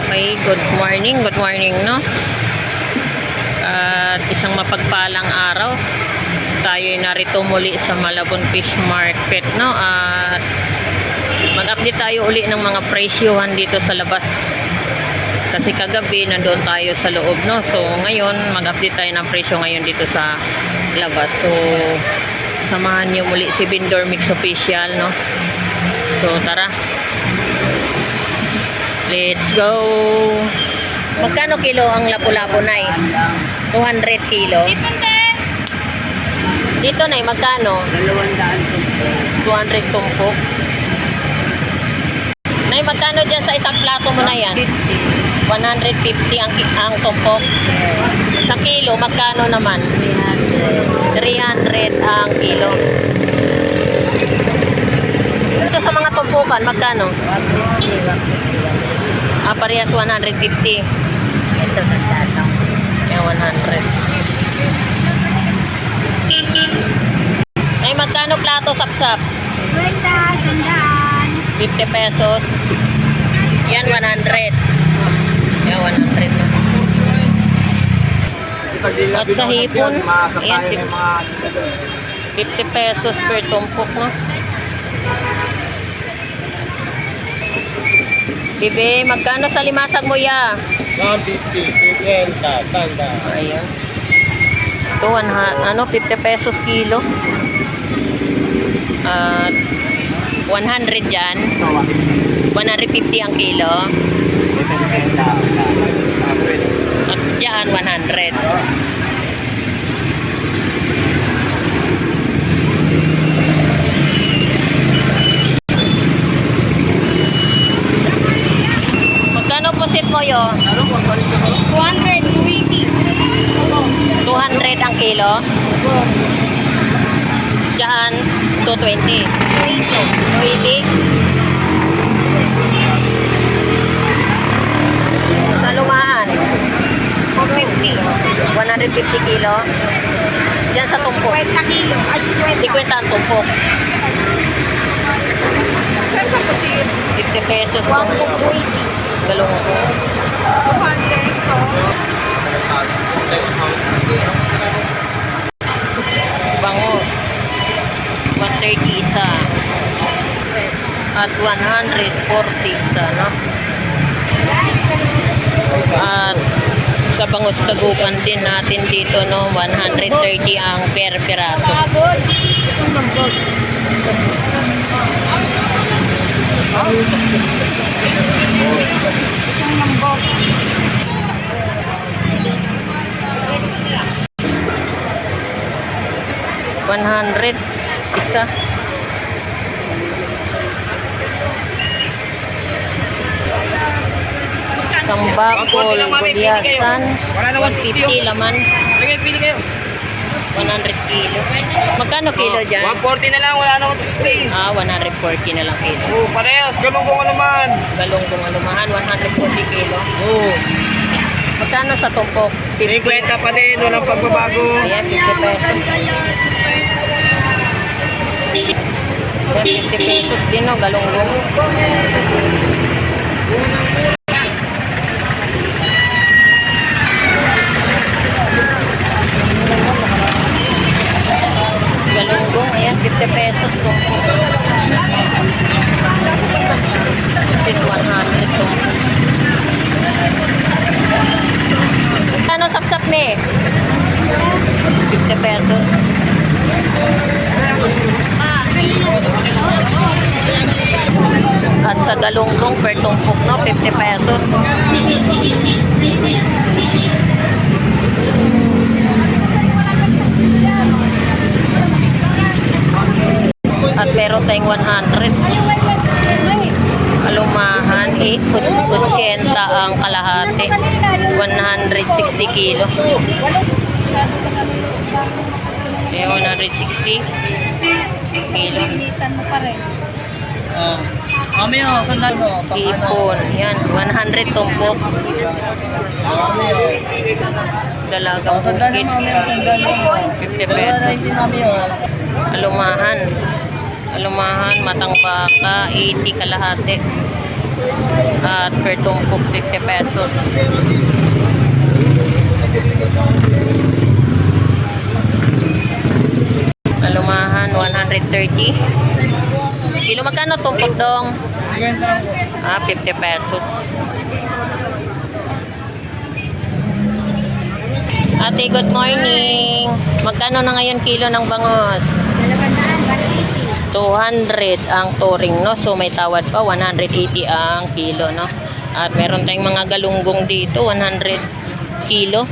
Okay, good morning, no? At isang mapagpalang araw. Tayo'y narito muli sa Malabon Fish Market, no? At mag-update tayo uli ng mga presyohan dito sa labas. Kasi kagabi nandoon tayo sa loob, no? So ngayon mag-update tayo ng presyo ngayon dito sa labas. So samahan niyo muli si Vendor Mix Official, no? So tara. Let's go. Magkano kilo ang lapu-lapu, Nay? 200 kilo. Dito, Nay, magkano? 200 tumpok. Nay, magkano dyan sa isang plato mo na yan? 150 ang tumpok. Sa kilo, magkano naman? 300 ang kilo. Ito sa mga tumpukan, magkano? Parehas 150. Ito magkano? Yan, 100. Ay, magkano plato sapsap? 50 pesos. Yan, 100. Yan, 100. At sa hipon, yan, 50 pesos per tumpok, no? Bibi, magkano sa limasag mo ya? 150, 50, tanda. Ayun. Ito, 50 pesos kilo. At 100 dyan. 150 ang kilo. At dyan, 100. Pusit mo yo? 200, 200 ang kilo. Diyan 220. 280. Sa lumahan 450. 150 kilo. Diyan sa tumpok 50 kilo. 50 ang tumpok. 50 pesos tumpok. Galong ko. Bangus. 130 isa. At 140 isa, no? At sa bangus tagupan din natin dito, no? 130 ang per piraso. $100 isa. Tambakol, Buliasan, 150 laman. Pili kayo. 100 kilo. Magkano kilo dyan? 140 na lang, wala na 160. 140 na lang kilo. Oo, parehas, galunggong anuman. Galunggong anumahan, 140 kilo. Oo. Magkano sa tumpok? 50 pa din, walang pagbabago. Ayan, 50 pesos. Ayan, 50 pesos din, no, galunggong. Galunggong, ayan, 50 pesos tumpok. Sin 100 tumpok. Ano sapsap ni? 50 pesos. At sa galunggong per tumpok, no, 50 pesos. At meron tayong 100. Alumahan, 80 ang kalahati. 160 kilo. Kaya 160 kilo. Ipon. Yan, 100 tumpok. Dalagang bukid. 50 pesos. Alumahan. Alumahan, matang baka, 80 kalahati. At per tumpok 50 pesos. Alumahan 130. Kilo magkano tumpok dong? 50 pesos. Ate, good morning. Magkano na ngayon kilo ng bangos? 200 ang touring, no? So may tawad pa, 180 ang kilo, no? At meron tayong mga galunggong dito, 100 kilo.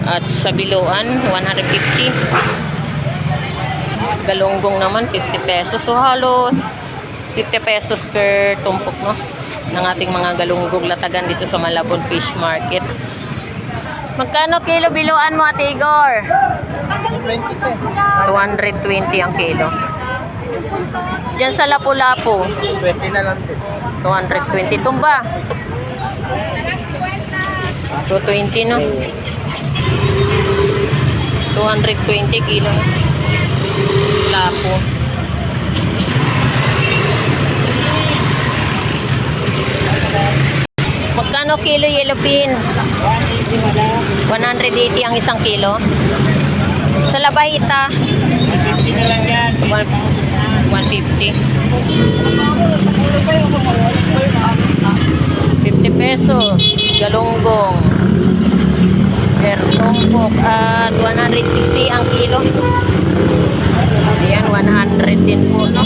At sa biluan, 150. Galunggong naman, 50 pesos. So halos 50 pesos per tumpok, no? Ng ating mga galunggong latagan dito sa Malabon Fish Market. Magkano kilo biluan mo, Ate Igor? 220 ang kilo. Diyan sa Lapu-Lapu, 20 na lang din. 220. Tumba, 220, no? 220 kilo. Lapu. Magkano kilo yellow pin? 180 ang isang kilo. Sa labahita, 50 na lang yan. 150. 50 pesos. Galunggong. Per tumpok. At 160 ang kilo. Ayan, 100 din po, no?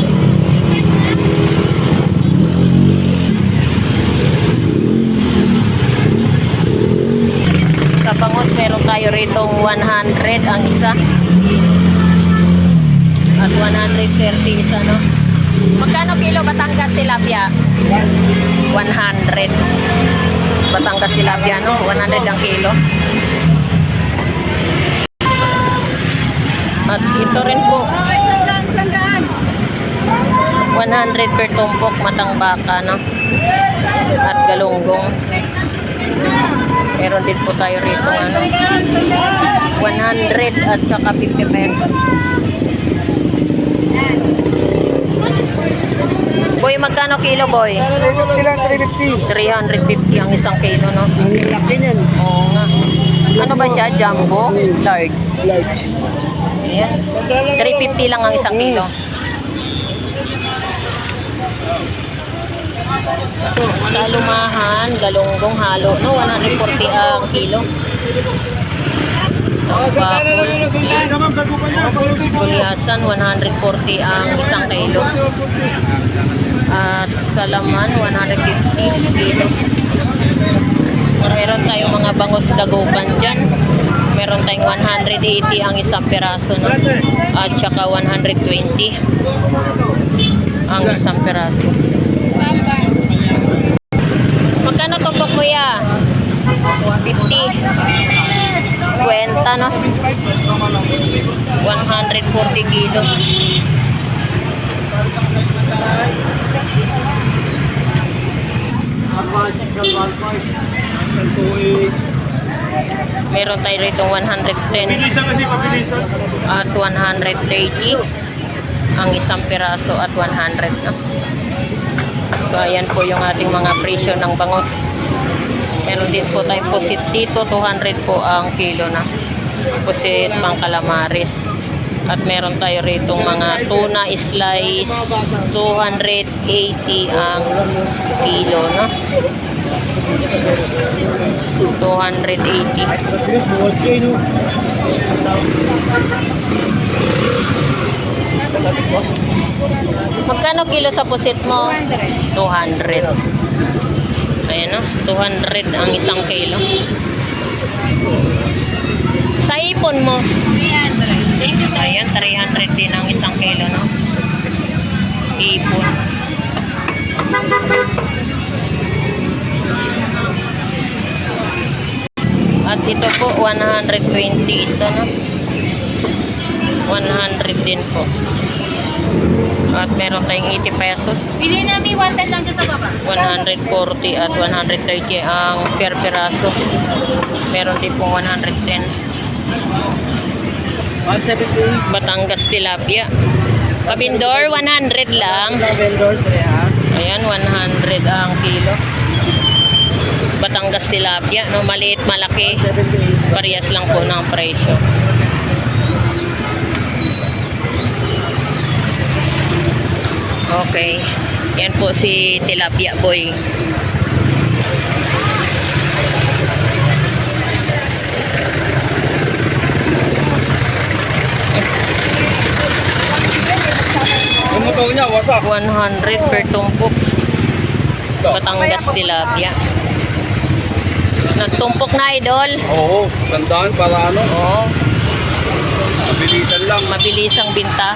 Sa bangus, meron tayo rito 100 ang isa. At 130 isa, no? Magkano kilo Batangas tilapia? 100. Batangas tilapia, no? 100 ang kilo. At ito rin po, 100 per tumpok, matang baka, no? At galunggong. Meron din po tayo rito, ano? 100 at saka 50 pesos. Boy, magkano kilo, boy? 350 lang, 350. 350 ang isang kilo, no? Ang laki niyan. Oo nga. Ano ba siya? Jumbo? Large? Large. Ayan. 350 lang ang isang kilo. Sa Alumahan, galunggong halo, no? 140 ang kilo. Ang bakul, Gulyasan, 140 ang isang kilo. At sa laman, 150 kilo. Meron tayong mga bangus dagukan dyan. Meron tayong 180 ang isang piraso, no? At saka 120 ang isang piraso. Magkano to po, kuya? 50. 50, no? 140 kilo. Meron tayo rito 110 at 130 ang isang piraso at 100, no? So ayan po yung ating mga presyo ng bangus. Meron din po tayong pusit dito, 200 po ang kilo na pusit pang calamares. At meron tayo rito mga tuna slice, 280 ang kilo, no? 280. Magkano kilo sa pusit mo? 200. Ayan, no? 200 ang isang kilo. Sa ipon mo? 300. Ayan, 300 din ang isang kilo, no? Ipon. At ito po, 120 isa, no? 100 din po. At meron tayong 80 pesos. Pili namin 110 lang dyan sa baba. 140 at 130 ang per piraso. Meron din pong 110. 170. Batangas tilapia. Pabindor, 100 lang. Vendors, 300. Ayan, 100 ang kilo. Batangas tilapia, no? Maliit, malaki. Parehas lang po ng presyo. Okay. Yan po si Tilapia Boy. Yung motor niya, wasak. 100 per tumpok. Batangas tilapia. Nagtumpok na, idol. Oo, tandaan para ano, Oo, mabilisan lang. mabilis ang binta.